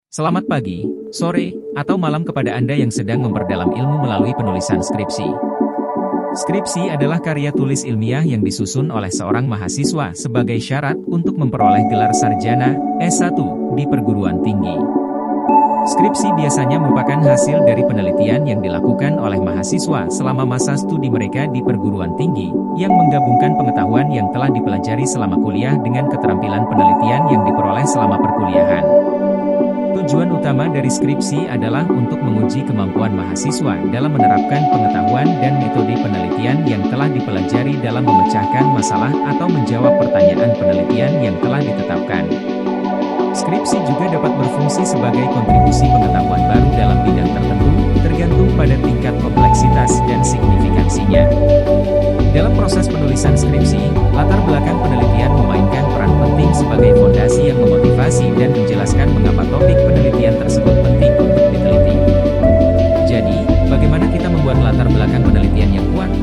Selamat pagi, sore, atau malam kepada Anda yang sedang memperdalam ilmu melalui penulisan skripsi. Skripsi adalah karya tulis ilmiah yang disusun oleh seorang mahasiswa sebagai syarat untuk memperoleh gelar sarjana S1 di perguruan tinggi. Skripsi biasanya merupakan hasil dari penelitian yang dilakukan oleh mahasiswa selama masa studi mereka di perguruan tinggi, yang menggabungkan pengetahuan yang telah dipelajari selama kuliah dengan keterampilan penelitian yang diperoleh selama perkuliahan. Tujuan utama dari skripsi adalah untuk menguji kemampuan mahasiswa dalam menerapkan pengetahuan dan metode penelitian yang telah dipelajari dalam memecahkan masalah atau menjawab pertanyaan penelitian yang telah ditetapkan. Skripsi juga dapat berfungsi sebagai kontribusi pengetahuan baru dalam bidang tertentu, tergantung pada tingkat kompleksitas dan signifikansinya. Dalam proses penulisan skripsi, latar belakang penelitian memainkan peran penting sebagai fondasi yang memotivasi dan menjelaskan mengapa topik penelitian tersebut penting untuk diteliti. Jadi, bagaimana kita membuat latar belakang penelitian yang kuat?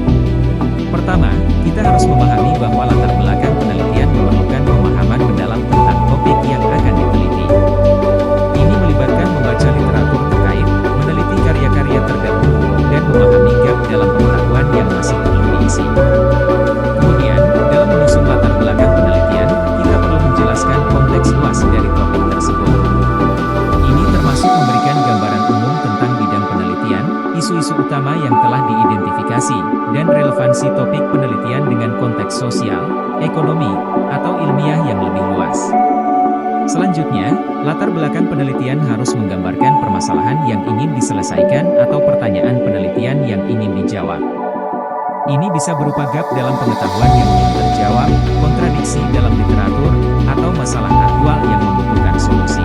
Pertama, kita harus memahami bahwa latar belakang penelitian memerlukan pemahaman mendalam tentang topik yang akan diteliti. Ini melibatkan membaca literatur terkait, meneliti karya-karya terdahulu, dan memahami gap dalam pengetahuan yang masih perlu diisi. Kemudian, dalam menyusun latar belakang penelitian, kita perlu menjelaskan konteks luas dari topik tersebut. Ini termasuk memberikan gambaran umum tentang bidang penelitian, isu-isu utama yang telah diidentifikasi, dan relevansi topik penelitian dengan konteks sosial, ekonomi, atau ilmiah yang lebih luas. Selanjutnya, latar belakang penelitian harus menggambarkan permasalahan yang ingin diselesaikan atau pertanyaan penelitian yang ingin dijawab. Ini bisa berupa gap dalam pengetahuan yang belum terjawab, kontradiksi dalam literatur, atau masalah aktual yang membutuhkan solusi.